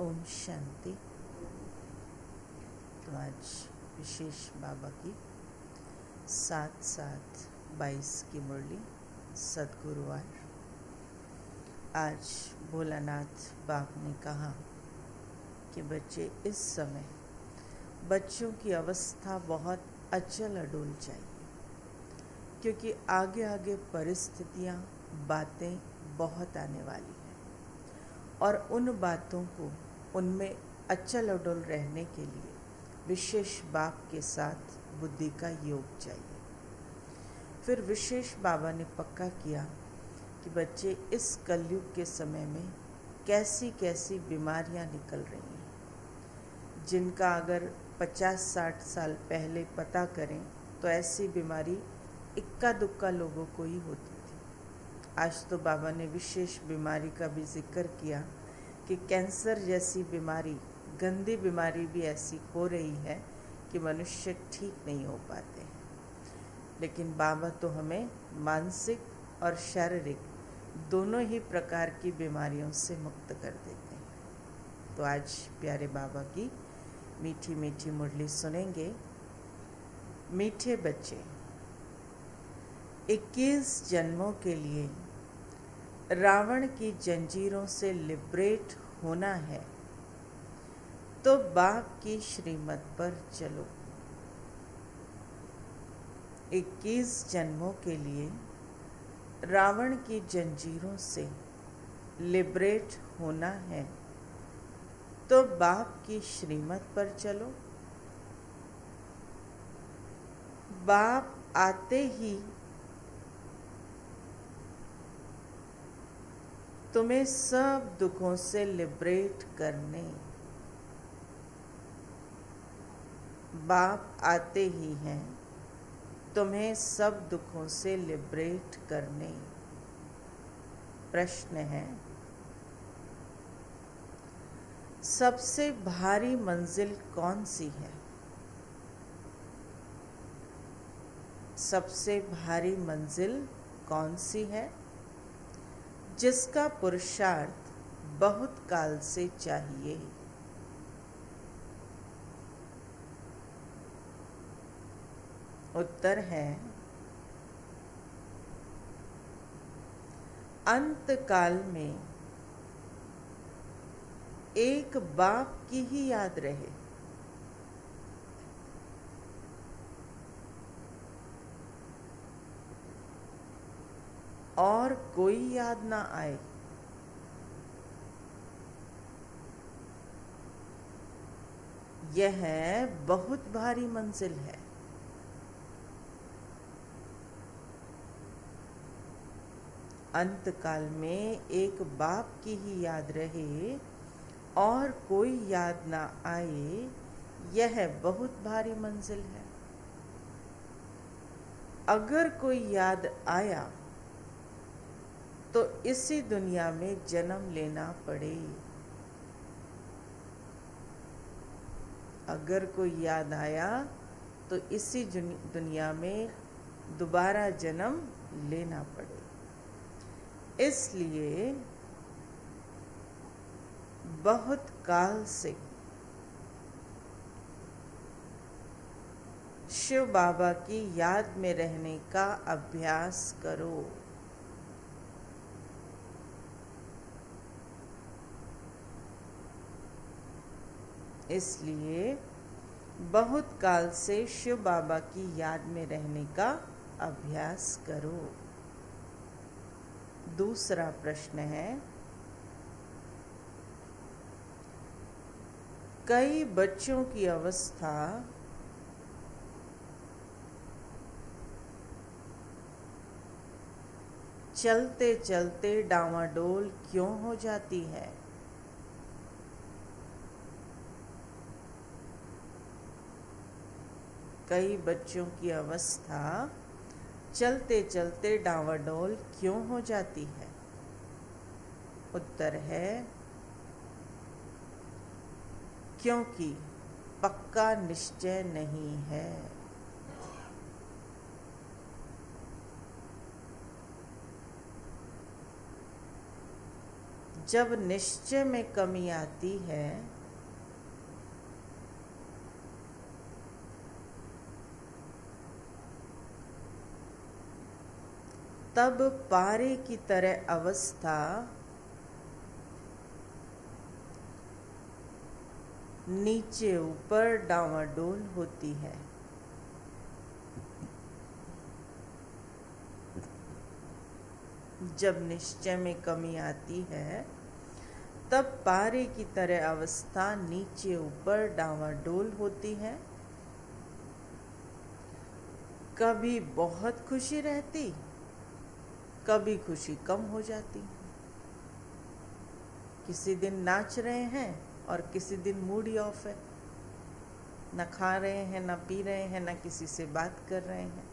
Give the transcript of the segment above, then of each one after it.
ओम शांति। तो आज विशेष बाबा की 7/7/22 की मुरली सद्गुरुवार। आज भोलानाथ बाप ने कहा कि बच्चे, इस समय बच्चों की अवस्था बहुत अचल अडोल चाहिए, क्योंकि आगे आगे परिस्थितियाँ, बातें बहुत आने वाली हैं और उन बातों को, उनमें अचल अडोल रहने के लिए विशेष बाप के साथ बुद्धि का योग चाहिए। फिर विशेष बाबा ने पक्का किया कि बच्चे, इस कलयुग के समय में कैसी कैसी बीमारियां निकल रही हैं, जिनका अगर 50-60 साल पहले पता करें तो ऐसी बीमारी इक्का दुक्का लोगों को ही होती थी। आज तो बाबा ने विशेष बीमारी का भी जिक्र किया कि कैंसर जैसी बीमारी, गंदी बीमारी भी ऐसी हो रही है कि मनुष्य ठीक नहीं हो पाते हैं। लेकिन बाबा तो हमें मानसिक और शारीरिक दोनों ही प्रकार की बीमारियों से मुक्त कर देते हैं। तो आज प्यारे बाबा की मीठी मीठी मुरली सुनेंगे। मीठे बच्चे, 21 जन्मों के लिए रावण की जंजीरों से लिबरेट होना है तो बाप की श्रीमत पर चलो। 21 जन्मों के लिए रावण की जंजीरों से लिबरेट होना है तो बाप की श्रीमत पर चलो। बाप आते ही तुम्हें सब दुखों से लिबरेट करने, बाप आते ही हैं तुम्हें सब दुखों से लिबरेट करने। प्रश्न है, सबसे भारी मंजिल कौन सी है? सबसे भारी मंजिल कौन सी है जिसका पुरुषार्थ बहुत काल से चाहिए? उत्तर है, अंत काल में एक बाप की ही याद रहे। और कोई याद ना आए। यह बहुत भारी मंजिल है। अंत काल में एक बाप की ही याद रहे और कोई याद ना आए, यह बहुत भारी मंजिल है। अगर कोई याद आया तो इसी दुनिया में जन्म लेना पड़े। अगर कोई याद आया तो इसी दुनिया में दोबारा जन्म लेना पड़े। इसलिए बहुत काल से शिव बाबा की याद में रहने का अभ्यास करो। इसलिए बहुत काल से शिव बाबा की याद में रहने का अभ्यास करो। दूसरा प्रश्न है, कई बच्चों की अवस्था चलते चलते डांवाडोल क्यों हो जाती है? कई बच्चों की अवस्था चलते चलते डांवाडोल क्यों हो जाती है? उत्तर है, क्योंकि पक्का निश्चय नहीं है। जब निश्चय में कमी आती है तब पारे की तरह अवस्था नीचे ऊपर डांवाडोल होती है। जब निश्चय में कमी आती है तब पारे की तरह अवस्था नीचे ऊपर डांवाडोल होती है। कभी बहुत खुशी रहती, कभी खुशी कम हो जाती। किसी दिन नाच रहे हैं और किसी दिन मूड ही ऑफ है, न खा रहे हैं, न पी रहे हैं, न किसी से बात कर रहे हैं।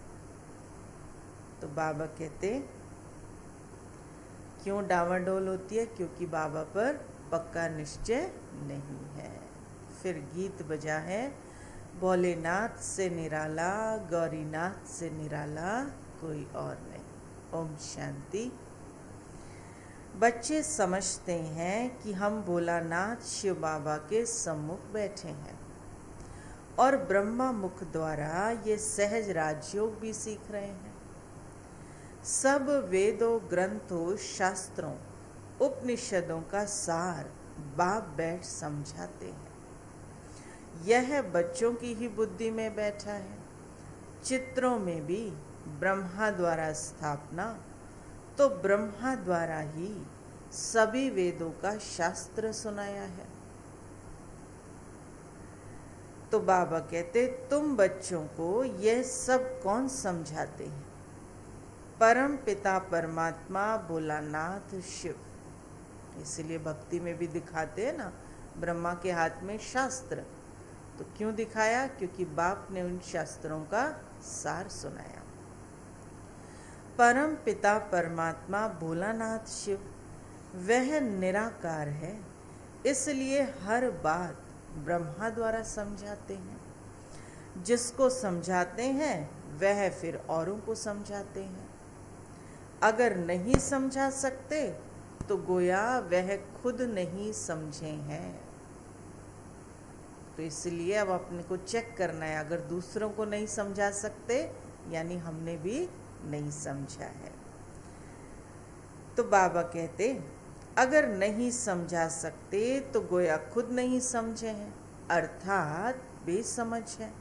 तो बाबा कहते क्यों डावाडोल होती है? क्योंकि बाबा पर पक्का निश्चय नहीं है। फिर गीत बजा है, भोलेनाथ से निराला, गौरीनाथ से निराला कोई और नहीं। ओम शांति। बच्चे समझते हैं कि हम भोलानाथ शिव बाबा के सम्मुख बैठे हैं और ब्रह्मा मुख द्वारा ये सहज राजयोग भी सीख रहे हैं। सब वेदों, ग्रंथों, शास्त्रों, उपनिषदों का सार बाप बैठ समझाते हैं। यह बच्चों की ही बुद्धि में बैठा है। चित्रों में भी ब्रह्मा द्वारा स्थापना, तो ब्रह्मा द्वारा ही सभी वेदों का शास्त्र सुनाया है। तो बाबा कहते तुम बच्चों को यह सब कौन समझाते हैं? परम पिता परमात्मा भोलानाथ शिव। इसलिए भक्ति में भी दिखाते हैं ना, ब्रह्मा के हाथ में शास्त्र। तो क्यों दिखाया? क्योंकि बाप ने उन शास्त्रों का सार सुनाया। परम पिता परमात्मा भोलानाथ शिव वह निराकार है, इसलिए हर बात ब्रह्मा द्वारा समझाते हैं। जिसको समझाते हैं वह फिर औरों को समझाते हैं। अगर नहीं समझा सकते तो गोया वह खुद नहीं समझे हैं। तो इसलिए अब अपने को चेक करना है, अगर दूसरों को नहीं समझा सकते यानी हमने भी नहीं समझा है। तो बाबा कहते अगर नहीं समझा सकते तो गोया खुद नहीं समझे हैं, अर्थात बेसमझ है।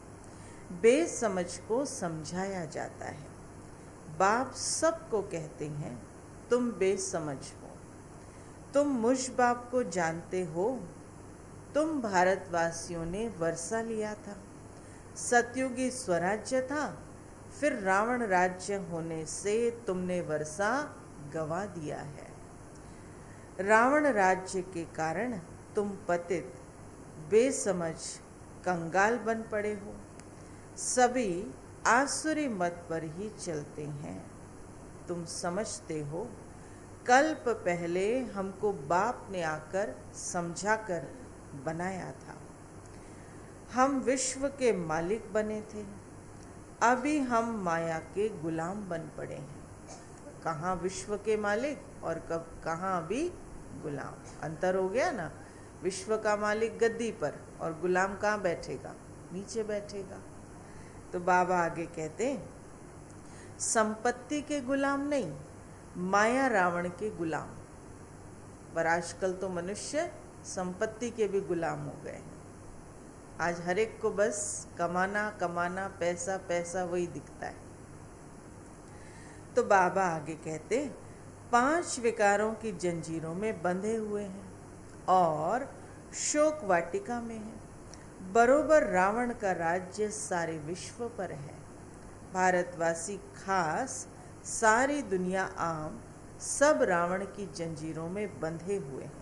बेसमझ को समझाया जाता है। बाप सबको कहते हैं तुम बेसमझ हो, तुम मुझ बाप को जानते हो। तुम भारतवासियों ने वर्षा लिया था, सतयुगी स्वराज्य था, फिर रावण राज्य होने से तुमने वर्षा गवा दिया है। रावण राज्य के कारण तुम पतित, बेसमझ, कंगाल बन पड़े हो। सभी आसुरी मत पर ही चलते हैं। तुम समझते हो कल्प पहले हमको बाप ने आकर समझाकर बनाया था। हम विश्व के मालिक बने थे, अभी हम माया के गुलाम बन पड़े हैं। कहाँ विश्व के मालिक और कब कहाँ अभी गुलाम। अंतर हो गया ना। विश्व का मालिक गद्दी पर और गुलाम कहाँ बैठेगा? नीचे बैठेगा। तो बाबा आगे कहते संपत्ति के गुलाम नहीं, माया रावण के गुलाम। पर आजकल तो मनुष्य संपत्ति के भी गुलाम हो गए हैं। आज हर एक को बस कमाना कमाना, पैसा पैसा वही दिखता है। तो बाबा आगे कहते 5 विकारों की जंजीरों में बंधे हुए हैं और शोक वाटिका में हैं। बरोबर रावण का राज्य सारे विश्व पर है। भारतवासी खास, सारी दुनिया आम, सब रावण की जंजीरों में बंधे हुए हैं।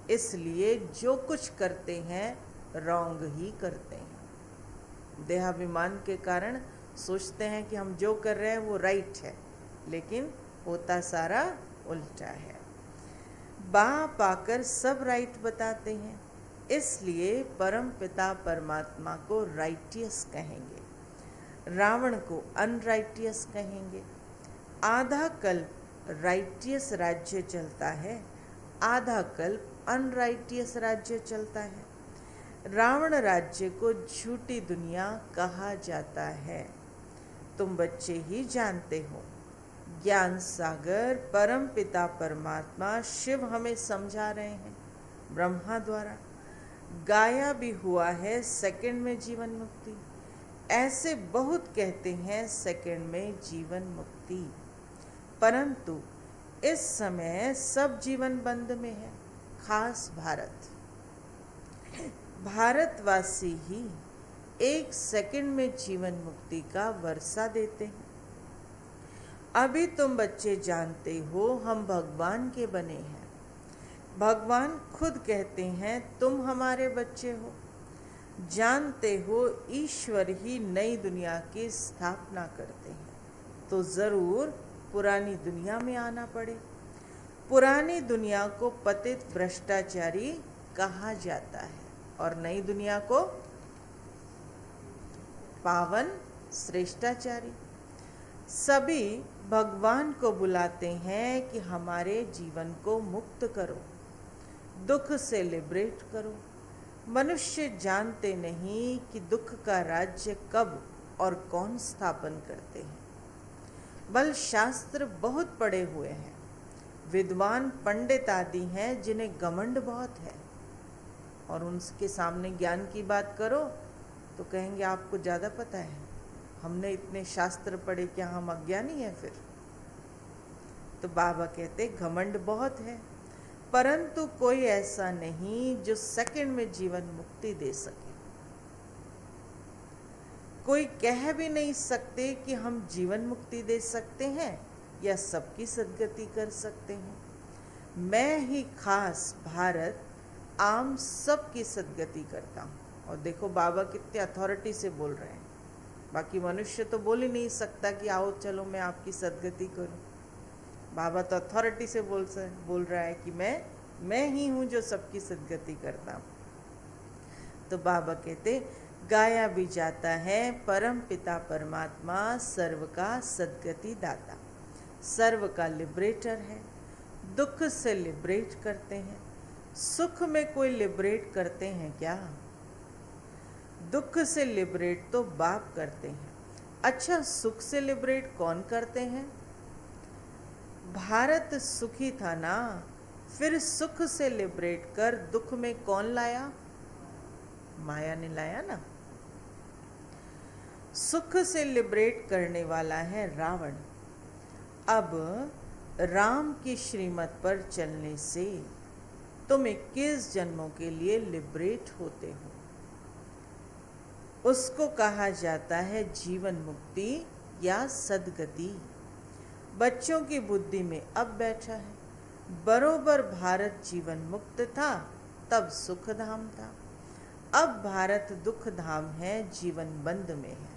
इसलिए जो कुछ करते हैं रॉन्ग ही करते हैं। देहाभिमान के कारण सोचते हैं कि हम जो कर रहे हैं वो राइट है, लेकिन होता सारा उल्टा है। बाप आकर सब राइट बताते हैं, इसलिए परम पिता परमात्मा को राइटियस कहेंगे, रावण को अनराइटियस कहेंगे। आधा कल्प राइटियस राज्य चलता है, आधा कल्प अनराइटियस राज्य चलता है। रावण राज्य को झूठी दुनिया कहा जाता है। तुम बच्चे ही जानते हो। ज्ञान सागर परम पिता परमात्मा शिव हमें समझा रहे हैं ब्रह्मा द्वारा। गाया भी हुआ है सेकंड में जीवन मुक्ति। ऐसे बहुत कहते हैं सेकंड में जीवन मुक्ति, परंतु इस समय सब जीवन बंद में है। खास भारतवासी ही 1 सेकंड में जीवन मुक्ति का वर्षा देते हैं। अभी तुम बच्चे जानते हो हम भगवान के बने हैं। भगवान खुद कहते हैं तुम हमारे बच्चे हो। जानते हो ईश्वर ही नई दुनिया की स्थापना करते हैं, तो जरूर पुरानी दुनिया में आना पड़े। पुरानी दुनिया को पतित भ्रष्टाचारी कहा जाता है और नई दुनिया को पावन श्रेष्ठाचारी। सभी भगवान को बुलाते हैं कि हमारे जीवन को मुक्त करो, दुख से लिबरेट करो। मनुष्य जानते नहीं कि दुख का राज्य कब और कौन स्थापन करते हैं। बल शास्त्र बहुत पढ़े हुए हैं, विद्वान पंडित आदि हैं जिन्हें घमंड बहुत है, और उनके सामने ज्ञान की बात करो तो कहेंगे आपको ज़्यादा पता है, हमने इतने शास्त्र पढ़े, क्या हम अज्ञानी हैं फिर? तो बाबा कहते घमंड बहुत है, परंतु कोई ऐसा नहीं जो सेकंड में जीवन मुक्ति दे सके। कोई कह भी नहीं सकते कि हम जीवन मुक्ति दे सकते हैं या सबकी सद्गति कर सकते हैं। मैं ही खास भारत आम सबकी सद्गति करता हूँ। और देखो बाबा कितने अथॉरिटी से बोल रहे हैं, बाकी मनुष्य तो बोल ही नहीं सकता कि आओ चलो मैं आपकी सद्गति करूँ। बाबा तो अथॉरिटी से बोल रहा है कि मैं ही हूँ जो सबकी सद्गति करता हूँ। तो बाबा कहते गाया भी जाता है परम पिता परमात्मा सर्व का सद्गति दाता, सर्व का लिबरेटर है। दुख से लिबरेट करते हैं। सुख में कोई लिबरेट करते हैं क्या? दुख से लिबरेट तो बाप करते हैं। अच्छा, सुख से लिबरेट कौन करते हैं? भारत सुखी था ना, फिर सुख से लिबरेट कर दुख में कौन लाया? माया ने लाया ना। सुख से लिबरेट करने वाला है रावण। अब राम की श्रीमत पर चलने से तुम 21 जन्मों के लिए लिबरेट होते हो। उसको कहा जाता है जीवन मुक्ति या सद्गति। बच्चों की बुद्धि में अब बैठा है। बरोबर भारत जीवन मुक्त था तब सुख धाम था, अब भारत दुख धाम है, जीवन बंद में है।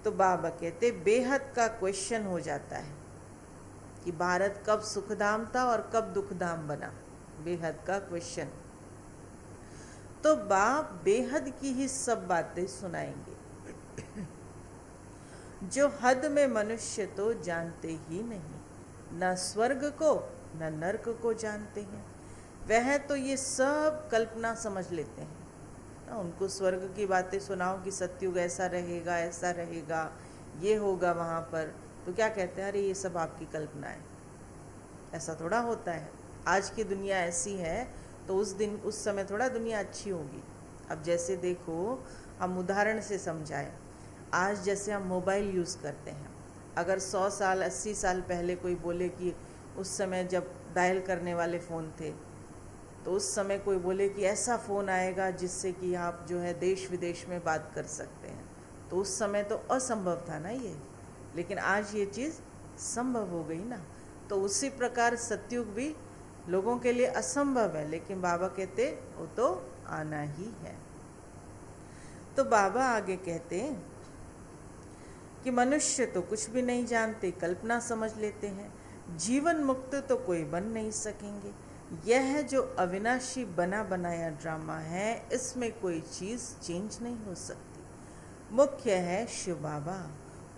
तो बाबा कहते बेहद का क्वेश्चन हो जाता है कि भारत कब सुख धाम था और कब दुख धाम बना, बेहद का क्वेश्चन। तो बाप बेहद की ही सब बातें सुनाएंगे जो हद में मनुष्य तो जानते ही नहीं, न स्वर्ग को न नर्क को जानते हैं। वह तो ये सब कल्पना समझ लेते हैं ना। उनको स्वर्ग की बातें सुनाओ कि सतयुग ऐसा रहेगा, ये होगा वहाँ पर, तो क्या कहते हैं, अरे ये सब आपकी कल्पना है। ऐसा थोड़ा होता है। आज की दुनिया ऐसी है तो उस समय थोड़ा दुनिया अच्छी होगी। अब जैसे देखो, हम उदाहरण से समझाएं। आज जैसे हम मोबाइल यूज़ करते हैं, अगर 100 साल 80 साल पहले कोई बोले कि उस समय जब डायल करने वाले फ़ोन थे, तो उस समय कोई बोले कि ऐसा फ़ोन आएगा जिससे कि आप जो है देश विदेश में बात कर सकते हैं, तो उस समय तो असंभव था ना ये, लेकिन आज ये चीज़ संभव हो गई ना। तो उसी प्रकार सतयुग भी लोगों के लिए असंभव है, लेकिन बाबा कहते वो तो आना ही है। तो बाबा आगे कहते हैं कि मनुष्य तो कुछ भी नहीं जानते, कल्पना समझ लेते हैं। जीवन मुक्त तो कोई बन नहीं सकेंगे। यह जो अविनाशी बना बनाया ड्रामा है, इसमें कोई चीज़ चेंज नहीं हो सकती। मुख्य है शिव बाबा,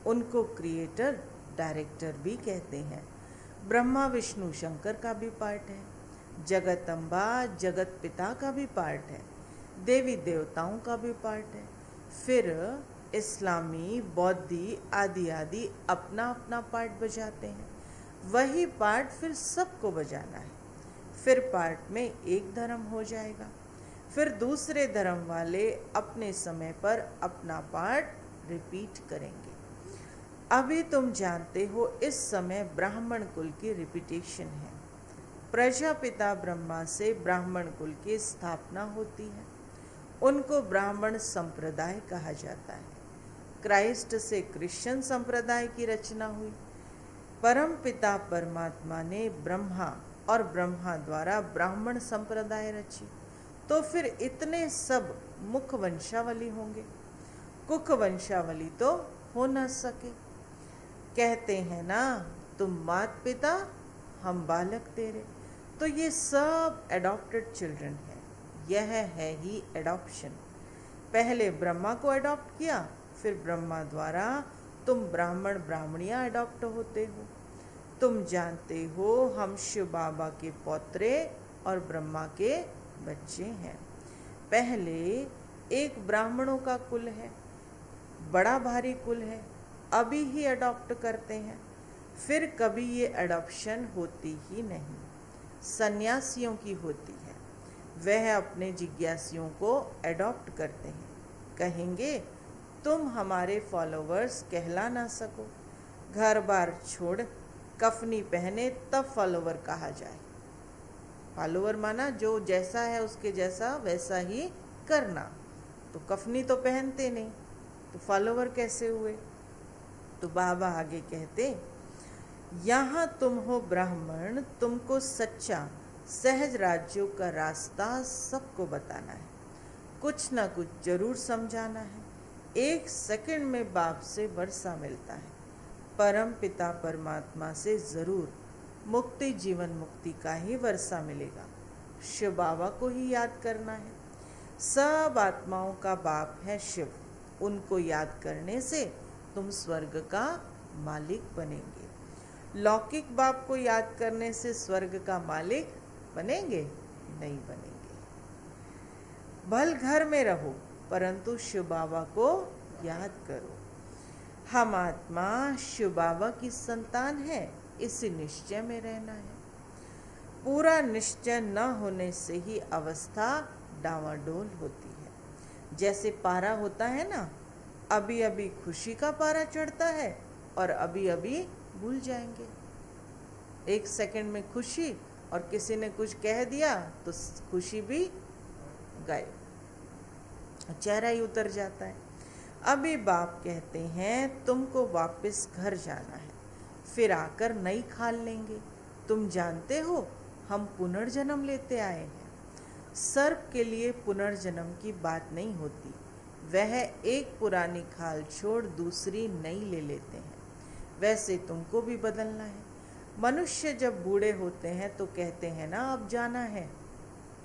उनको क्रिएटर डायरेक्टर भी कहते हैं। ब्रह्मा विष्णु शंकर का भी पार्ट है। जगत अम्बा जगत पिता का भी पार्ट है, देवी देवताओं का भी पार्ट है। फिर इस्लामी, बौद्धी आदि आदि अपना अपना पार्ट बजाते हैं। वही पार्ट फिर सबको बजाना है। फिर पार्ट में एक धर्म हो जाएगा। फिर दूसरे धर्म वाले अपने समय पर अपना पार्ट रिपीट करेंगे। अभी तुम जानते हो इस समय ब्राह्मण कुल की रिपीटेशन है। प्रजापिता ब्रह्मा से ब्राह्मण कुल की स्थापना होती है। उनको ब्राह्मण संप्रदाय कहा जाता है। क्राइस्ट से क्रिश्चियन संप्रदाय की रचना हुई। परम पिता परमात्मा ने ब्रह्मा और ब्रह्मा द्वारा ब्राह्मण संप्रदाय रची। तो फिर इतने सब मुख वंशावली होंगे, कुक वंशावली तो हो न सके। कहते हैं ना, तुम मात पिता हम बालक तेरे। तो ये सब एडॉप्टेड चिल्ड्रन है। यह है ही एडॉप्शन। पहले ब्रह्मा को अडॉप्ट किया, फिर ब्रह्मा द्वारा तुम ब्राह्मण ब्राह्मणियाँ अडॉप्ट होते हो। तुम जानते हो हम शिव बाबा के पौत्रे और ब्रह्मा के बच्चे हैं। पहले एक ब्राह्मणों का कुल है, बड़ा भारी कुल है, अभी ही अडॉप्ट करते हैं। फिर कभी ये अडॉप्शन होती ही नहीं, सन्यासियों की होती है। वह अपने जिज्ञासियों को अडॉप्ट करते हैं। कहेंगे तुम हमारे फॉलोवर्स कहला ना सको, घर बार छोड़ कफनी पहने तब फॉलोवर कहा जाए। फॉलोवर माना जो जैसा है उसके जैसा वैसा ही करना। तो कफनी तो पहनते नहीं, तो फॉलोवर कैसे हुए? तो बाबा आगे कहते, यहाँ तुम हो ब्राह्मण, तुमको सच्चा सहज राज्यों का रास्ता सबको बताना है। कुछ ना कुछ जरूर समझाना है। 1 सेकंड में बाप से वर्षा मिलता है। परम पिता परमात्मा से जरूर मुक्ति जीवन मुक्ति का ही वर्षा मिलेगा। शिव बाबा को ही याद करना है। सब आत्माओं का बाप है शिव। उनको याद करने से तुम स्वर्ग का मालिक बनेंगे। लौकिक बाप को याद करने से स्वर्ग का मालिक बनेंगे? नहीं बनेंगे। भल घर में रहो परंतु शिव बाबा को याद करो। हम आत्मा शिव बाबा की संतान है, इसी निश्चय में रहना है। पूरा निश्चय न होने से ही अवस्था डावाडोल होती है। जैसे पारा होता है ना, अभी अभी खुशी का पारा चढ़ता है और अभी अभी भूल जाएंगे। 1 सेकंड में खुशी, और किसी ने कुछ कह दिया तो खुशी भी गायब, चेहरा ही उतर जाता है। अभी बाप कहते हैं तुमको वापस घर जाना है, फिर आकर नई खाल लेंगे। तुम जानते हो हम पुनर्जन्म लेते आए हैं। सर्प के लिए पुनर्जन्म की बात नहीं होती। वह एक पुरानी खाल छोड़ दूसरी नई ले लेते हैं। वैसे तुमको भी बदलना है। मनुष्य जब बूढ़े होते हैं तो कहते हैं ना अब जाना है,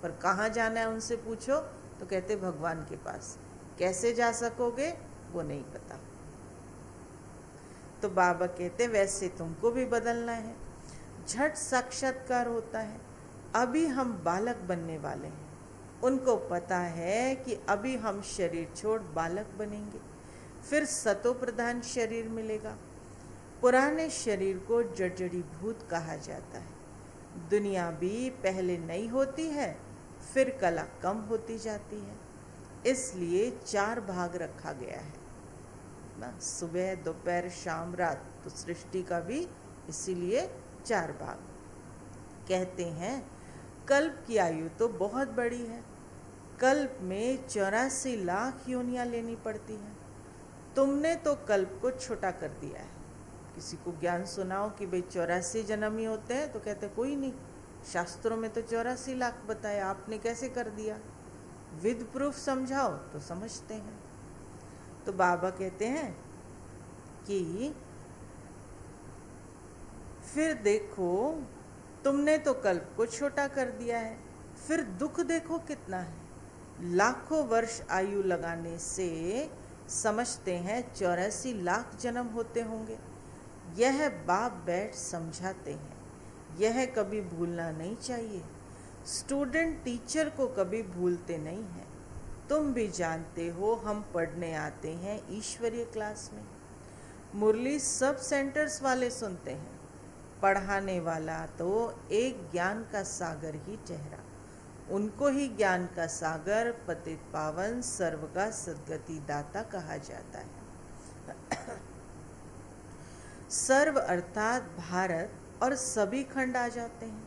पर कहाँ जाना है उनसे पूछो तो कहते भगवान के पास। कैसे जा सकोगे वो नहीं पता। तो बाबा कहते वैसे तुमको भी बदलना है। झट साक्षात्कार होता है। अभी हम बालक बनने वाले हैं। उनको पता है कि अभी हम शरीर छोड़ बालक बनेंगे, फिर सतो प्रधान शरीर मिलेगा। पुराने शरीर को जड़जड़ी भूत कहा जाता है। दुनिया भी पहले नई होती है, फिर कला कम होती जाती है। इसलिए 4 भाग रखा गया है ना, सुबह दोपहर शाम रात। तो सृष्टि का भी इसीलिए 4 भाग। कहते हैं कल्प की आयु तो बहुत बड़ी है। कल्प में 84 लाख योनियां लेनी पड़ती हैं। तुमने तो कल्प को छोटा कर दिया है। किसी को ज्ञान सुनाओ कि भाई 84 जन्म ही होते हैं तो कहते कोई नहीं, शास्त्रों में तो 84 लाख बताया, आपने कैसे कर दिया? विद प्रूफ समझाओ तो समझते हैं। तो बाबा कहते हैं कि फिर देखो तुमने तो कल्प को छोटा कर दिया है, फिर दुख देखो कितना है। लाखों वर्ष आयु लगाने से समझते हैं 84 लाख जन्म होते होंगे। यह बाप बैठ समझाते हैं। यह कभी भूलना नहीं चाहिए। स्टूडेंट टीचर को कभी भूलते नहीं हैं। तुम भी जानते हो हम पढ़ने आते हैं ईश्वरीय क्लास में। मुरली सब सेंटर्स वाले सुनते हैं। पढ़ाने वाला तो एक ज्ञान का सागर ही ठहरा। उनको ही ज्ञान का सागर, पतित पावन, सर्व का सद्गति दाता कहा जाता है। सर्व अर्थात भारत और सभी खंड आ जाते हैं।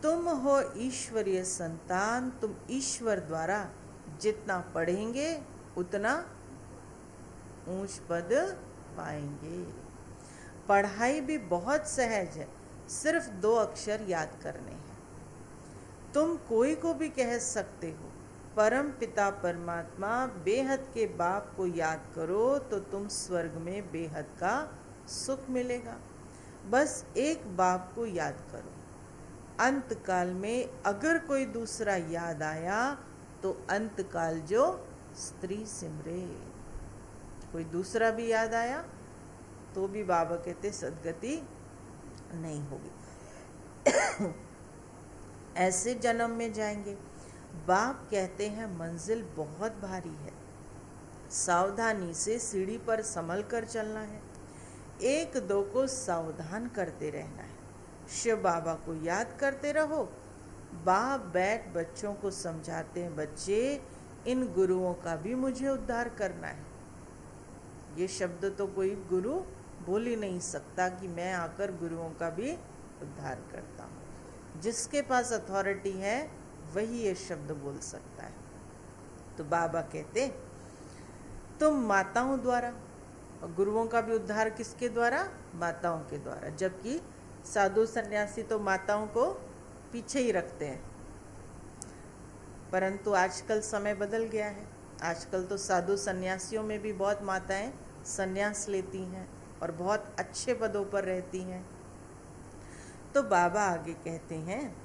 तुम हो ईश्वरीय संतान। तुम ईश्वर द्वारा जितना पढ़ेंगे उतना ऊंच पद पाएंगे। पढ़ाई भी बहुत सहज है, सिर्फ 2 अक्षर याद करने हैं। तुम कोई को भी कह सकते हो, परम पिता परमात्मा बेहद के बाप को याद करो तो तुम स्वर्ग में बेहद का सुख मिलेगा। बस एक बाप को याद करो। अंतकाल में अगर कोई दूसरा याद आया तो अंतकाल जो स्त्री सिमरे। कोई दूसरा भी याद आया तो भी बाबा कहते सद्गति नहीं होगी। ऐसे जन्म में जाएंगे। बाप कहते हैं मंजिल बहुत भारी है, सावधानी से सीढ़ी पर संभल कर चलना है। 1-2 को सावधान करते रहना है। शिव बाबा को याद करते रहो। बाप बैठ बच्चों को समझाते हैं, बच्चे इन गुरुओं का भी मुझे उद्धार करना है। ये शब्द तो कोई गुरु बोल ही नहीं सकता कि मैं आकर गुरुओं का भी उद्धार करता हूँ। जिसके पास अथॉरिटी है वही ये शब्द बोल सकता है। तो बाबा कहते तुम माताओं द्वारा, और गुरुओं का भी उद्धार किसके द्वारा? माताओं के द्वारा। जबकि साधु सन्यासी तो माताओं को पीछे ही रखते हैं। परंतु आजकल समय बदल गया है। आजकल तो साधु सन्यासियों में भी बहुत माताएं सन्यास लेती हैं और बहुत अच्छे पदों पर रहती हैं। तो बाबा आगे कहते हैं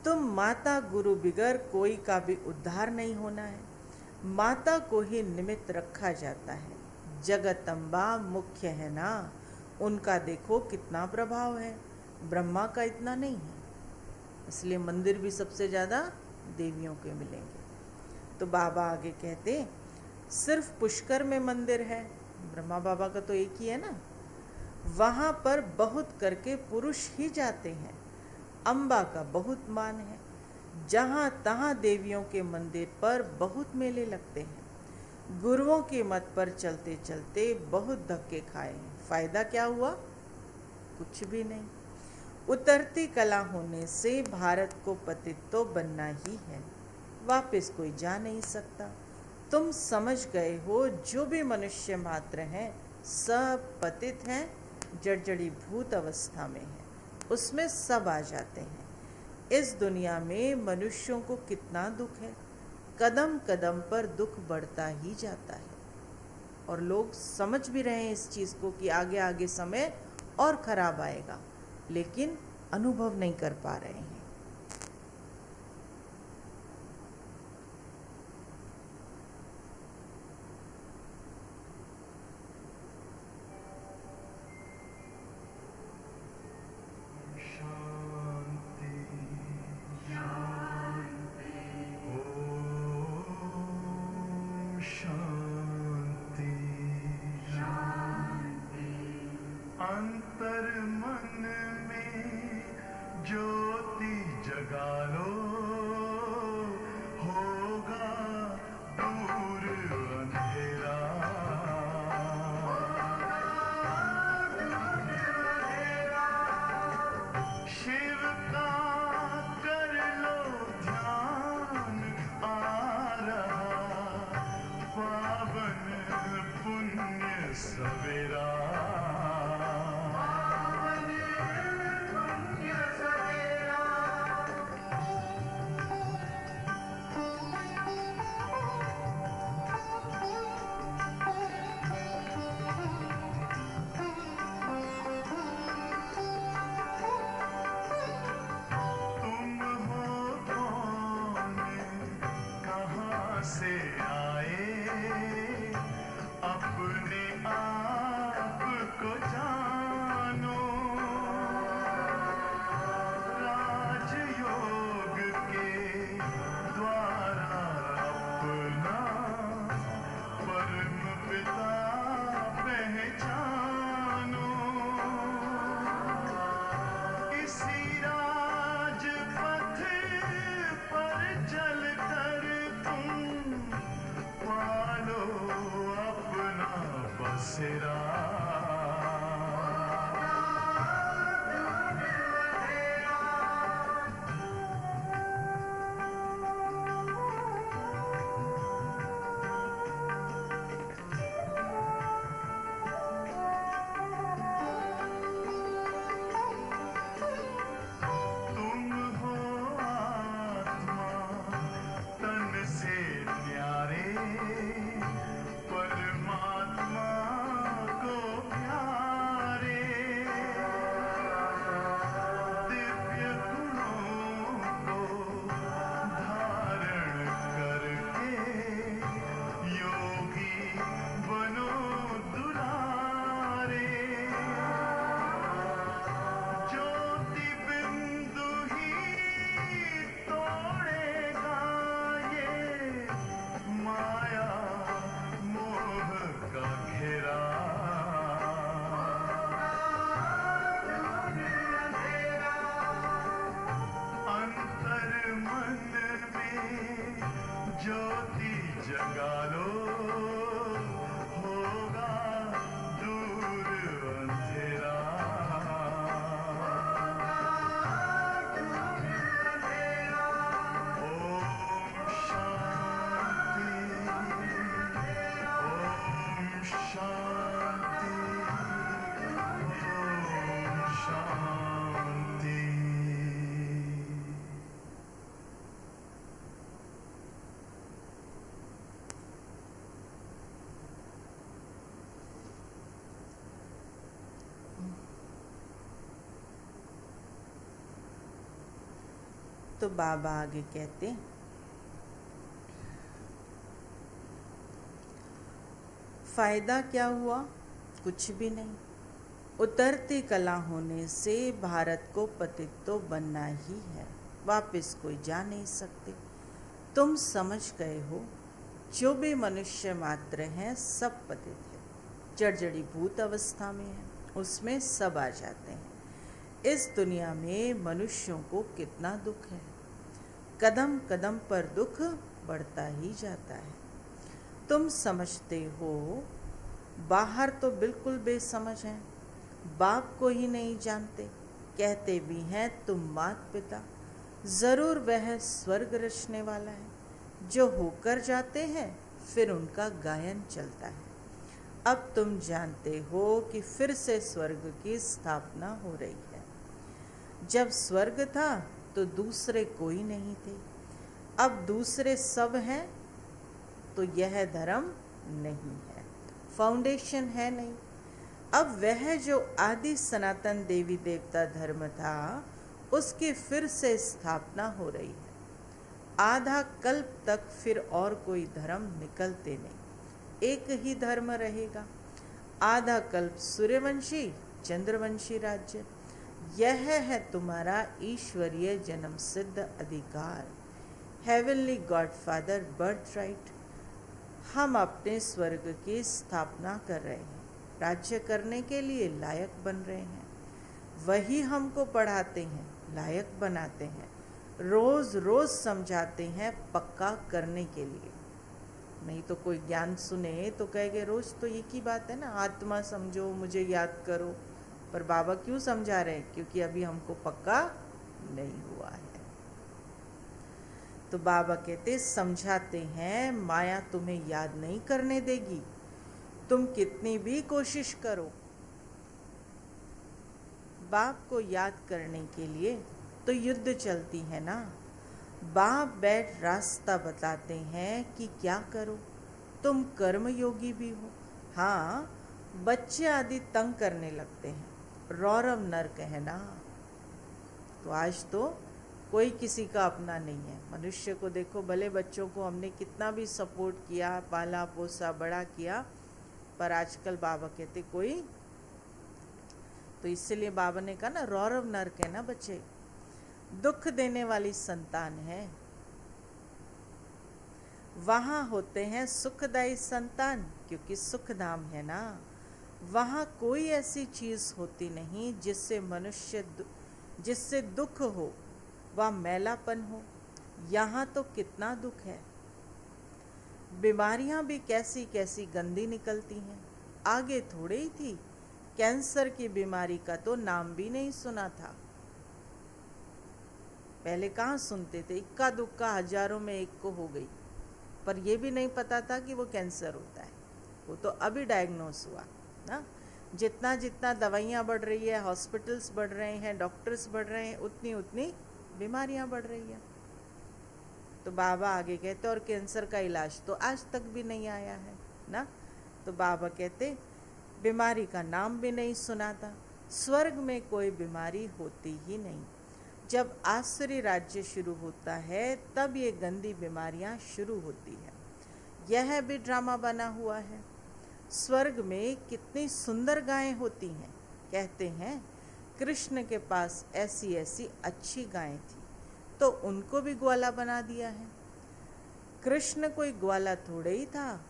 तुम माता गुरु बिगर कोई का भी उद्धार नहीं होना है। माता को ही निमित्त रखा जाता है। जगदम्बा मुख्य है ना, उनका देखो कितना प्रभाव है। ब्रह्मा का इतना नहीं है, इसलिए मंदिर भी सबसे ज़्यादा देवियों के मिलेंगे। तो बाबा आगे कहते सिर्फ पुष्कर में मंदिर है, ब्रह्मा बाबा का तो एक ही है ना, वहाँ पर बहुत करके पुरुष ही जाते हैं। अम्बा का बहुत मान है। जहाँ तहाँ देवियों के मंदिर पर बहुत मेले लगते हैं। गुरुओं के मत पर चलते चलते बहुत धक्के खाए हैं। फायदा क्या हुआ? कुछ भी नहीं। उतरती कला होने से भारत को पतित तो बनना ही है, वापस कोई जा नहीं सकता। तुम समझ गए हो जो भी मनुष्य मात्र हैं सब पतित हैं, जड़जड़ी भूत अवस्था में है, उसमें सब आ जाते हैं। इस दुनिया में मनुष्यों को कितना दुख है, कदम कदम पर दुख बढ़ता ही जाता है। और लोग समझ भी रहे हैं इस चीज़ को कि आगे आगे समय और खराब आएगा, लेकिन अनुभव नहीं कर पा रहे हैं। अंतर मन में ज्योति जगा लो, होगा दूर अंधेरा। शिव का कर लो ध्यान, आ रहा पावन पुण्य सवेरा। तो बाबा आगे कहते, फायदा क्या हुआ? कुछ भी नहीं। उतरती कला होने से भारत को पतित तो बनना ही है, वापस कोई जा नहीं सकते। तुम समझ गए हो, जो भी मनुष्य मात्र हैं सब पतित है, जड़जड़ी भूत अवस्था में है, उसमें सब आ जाते हैं। इस दुनिया में मनुष्यों को कितना दुख है, कदम कदम पर दुख बढ़ता ही जाता है। तुम समझते हो, बाहर तो बिल्कुल बेसमझ हैं, बाप को ही नहीं जानते, कहते भी हैं तुम मात पिता। ज़रूर वह स्वर्ग रचने वाला है, जो होकर जाते हैं फिर उनका गायन चलता है। अब तुम जानते हो कि फिर से स्वर्ग की स्थापना हो रही है। जब स्वर्ग था तो दूसरे कोई नहीं थे, अब दूसरे सब हैं, तो यह धर्म नहीं है, फाउंडेशन है नहीं। अब वह जो आदि सनातन देवी देवता धर्म था, उसकी फिर से स्थापना हो रही है। आधा कल्प तक फिर और कोई धर्म निकलते नहीं, एक ही धर्म रहेगा। आधा कल्प सूर्यवंशी चंद्रवंशी राज्य, यह है तुम्हारा ईश्वरीय जन्म सिद्ध अधिकार, हेवनली गॉडफादर बर्थ राइट। हम अपने स्वर्ग की स्थापना कर रहे हैं, राज्य करने के लिए लायक बन रहे हैं। वही हमको पढ़ाते हैं, लायक बनाते हैं, रोज रोज समझाते हैं पक्का करने के लिए। नहीं तो कोई ज्ञान सुने तो कहेंगे रोज तो एक ही बात है ना, आत्मा समझो, मुझे याद करो। पर बाबा क्यों समझा रहे हैं? क्योंकि अभी हमको पक्का नहीं हुआ है। तो बाबा कहते समझाते हैं, माया तुम्हें याद नहीं करने देगी, तुम कितनी भी कोशिश करो। बाप को याद करने के लिए तो युद्ध चलती है ना। बाप बैठ रास्ता बताते हैं कि क्या करो, तुम कर्म योगी भी हो। हाँ, बच्चे आदि तंग करने लगते हैं, रौरव नर्क है ना। तो आज तो कोई किसी का अपना नहीं है। मनुष्य को देखो, भले बच्चों को हमने कितना भी सपोर्ट किया, पाला पोसा, बड़ा किया, पर आजकल बाबा कहते कोई, तो इसलिए बाबा ने कहा ना, रौरव नर्क है ना बच्चे, दुख देने वाली संतान है। वहां होते हैं सुखदायी संतान, क्योंकि सुख धाम है ना। वहां कोई ऐसी चीज होती नहीं जिससे दुख हो, वह मैलापन हो। यहाँ तो कितना दुख है, बीमारियां भी कैसी कैसी गंदी निकलती हैं। आगे थोड़े ही थी, कैंसर की बीमारी का तो नाम भी नहीं सुना था। पहले कहाँ सुनते थे, इक्का दुक्का हजारों में एक को हो गई, पर यह भी नहीं पता था कि वो कैंसर होता है। वो तो अभी डायग्नोस हुआ ना। जितना जितना दवाइयाँ बढ़ रही है, हॉस्पिटल्स बढ़ रहे हैं, डॉक्टर्स बढ़ रहे हैं, उतनी उतनी बीमारियाँ बढ़ रही हैं। तो बाबा आगे कहते, और कैंसर का इलाज तो आज तक भी नहीं आया है ना। तो बाबा कहते बीमारी का नाम भी नहीं सुना था। स्वर्ग में कोई बीमारी होती ही नहीं। जब आसुरी राज्य शुरू होता है तब ये गंदी बीमारियां शुरू होती है। यह भी ड्रामा बना हुआ है। स्वर्ग में कितनी सुंदर गायें होती हैं। कहते हैं कृष्ण के पास ऐसी ऐसी अच्छी गायें थी, तो उनको भी ग्वाला बना दिया है। कृष्ण कोई ग्वाला थोड़े ही था।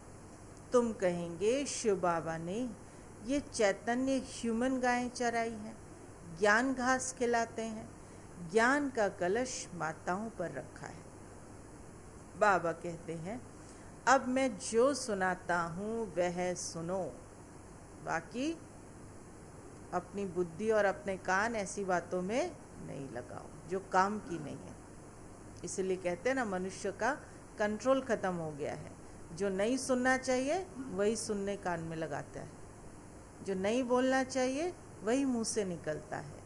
तुम कहेंगे शिव बाबा ने ये चैतन्य ह्यूमन गायें चराई हैं, ज्ञान घास खिलाते हैं, ज्ञान का कलश माताओं पर रखा है। बाबा कहते हैं अब मैं जो सुनाता हूँ वह सुनो, बाकी अपनी बुद्धि और अपने कान ऐसी बातों में नहीं लगाओ जो काम की नहीं है। इसलिए कहते हैं ना, मनुष्य का कंट्रोल खत्म हो गया है। जो नहीं सुनना चाहिए वही सुनने कान में लगाता है, जो नहीं बोलना चाहिए वही मुंह से निकलता है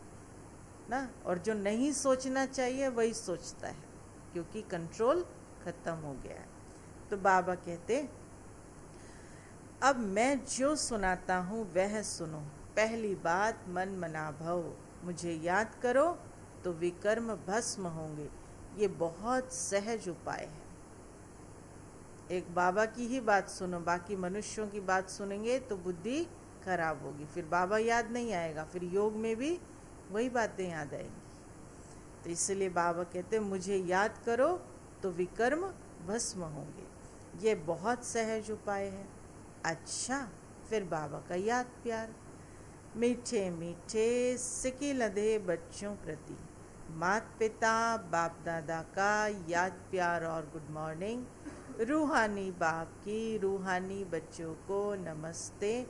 ना, और जो नहीं सोचना चाहिए वही सोचता है, क्योंकि कंट्रोल खत्म हो गया है। तो बाबा कहते अब मैं जो सुनाता हूँ वह सुनो। पहली बात मन मना भव, मुझे याद करो तो विकर्म भस्म होंगे। ये बहुत सहज उपाय है। एक बाबा की ही बात सुनो, बाकी मनुष्यों की बात सुनेंगे तो बुद्धि खराब होगी, फिर बाबा याद नहीं आएगा, फिर योग में भी वही बातें याद आएंगी। तो इसलिए बाबा कहते हैं मुझे याद करो तो विकर्म भस्म होंगे। ये बहुत सहज उपाय है। अच्छा, फिर बाबा का याद प्यार। मीठे मीठे सिकी लदे बच्चों प्रति माता पिता बाप दादा का याद प्यार और गुड मॉर्निंग। रूहानी बाप की रूहानी बच्चों को नमस्ते,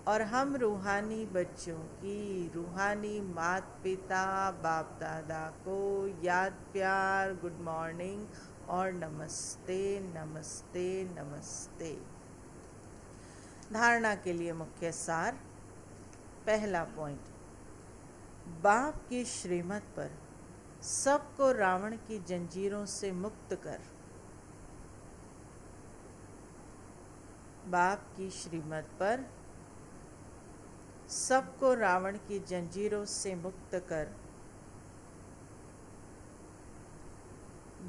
और हम रूहानी बच्चों की रूहानी माता पिता बाप दादा को याद प्यार, गुड मॉर्निंग और नमस्ते नमस्ते नमस्ते। धारणा के लिए मुख्य सार। पहला पॉइंट, बाप की श्रीमत पर सबको रावण की जंजीरों से मुक्त कर। बाप की श्रीमत पर सबको रावण की जंजीरों से मुक्त कर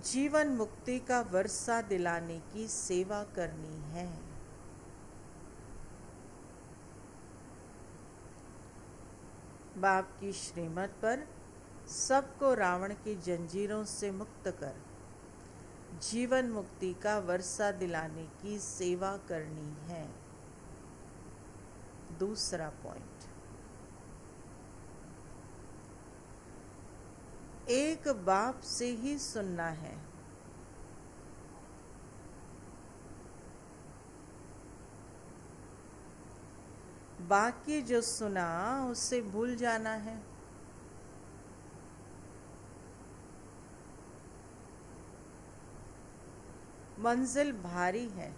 जीवन मुक्ति का वर्षा दिलाने की सेवा करनी है। बाप की श्रीमत पर सबको रावण की जंजीरों से मुक्त कर जीवन मुक्ति का वर्षा दिलाने की सेवा करनी है। दूसरा पॉइंट, एक बाप से ही सुनना है। बाकी जो सुना उसे भूल जाना है। मंजिल भारी है,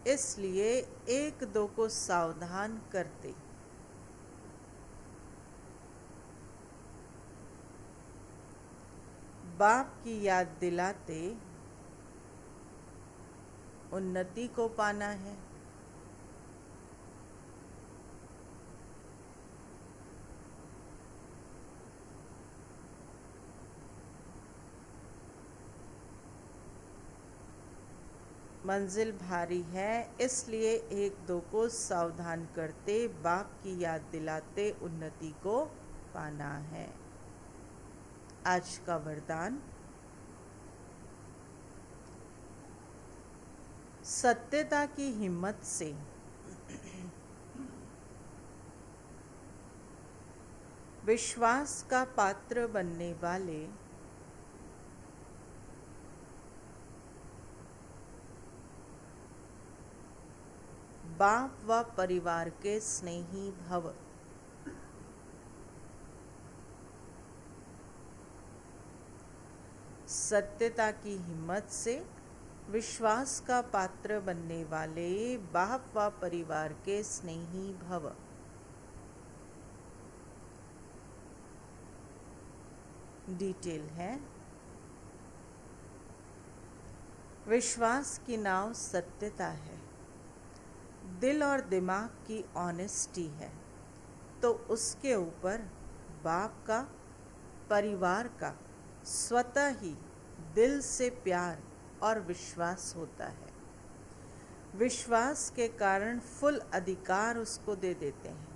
इसलिए एक दो को सावधान करते बाप की याद दिलाते उन्नति को पाना है। मंजिल भारी है, इसलिए एक दो को सावधान करते बाप की याद दिलाते उन्नति को पाना है। आज का वरदान, सत्यता की हिम्मत से विश्वास का पात्र बनने वाले बाप व परिवार के स्नेही भव। सत्यता की हिम्मत से विश्वास का पात्र बनने वाले बाप व परिवार के स्नेही भव। डिटेल है, विश्वास की नाव सत्यता है, दिल और दिमाग की ऑनेस्टी है, तो उसके ऊपर बाप का, परिवार का स्वतः ही दिल से प्यार और विश्वास होता है। विश्वास के कारण फुल अधिकार उसको दे देते हैं।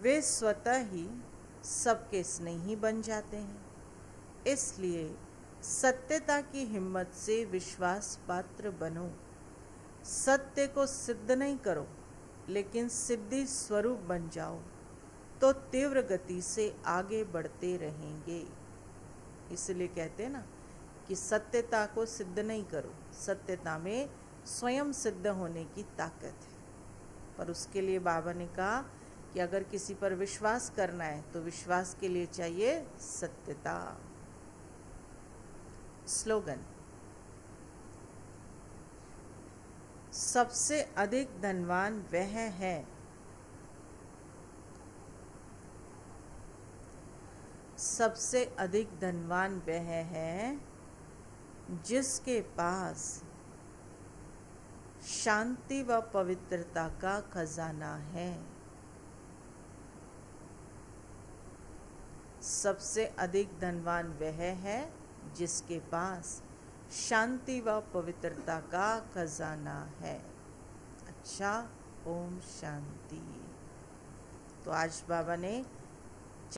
वे स्वतः ही सबके स्नेही बन जाते हैं। इसलिए सत्यता की हिम्मत से विश्वास पात्र बनो। सत्य को सिद्ध नहीं करो, लेकिन सिद्धि स्वरूप बन जाओ, तो तीव्र गति से आगे बढ़ते रहेंगे। इसलिए कहते हैं ना कि सत्यता को सिद्ध नहीं करो, सत्यता में स्वयं सिद्ध होने की ताकत है। पर उसके लिए बाबा ने कहा कि अगर किसी पर विश्वास करना है तो विश्वास के लिए चाहिए सत्यता। स्लोगन, सबसे अधिक धनवान वह है सबसे अधिक धनवान वह है जिसके पास शांति व पवित्रता का खजाना है। सबसे अधिक धनवान वह है जिसके पास शांति व पवित्रता का खजाना है। अच्छा, ओम शांति। तो आज बाबा ने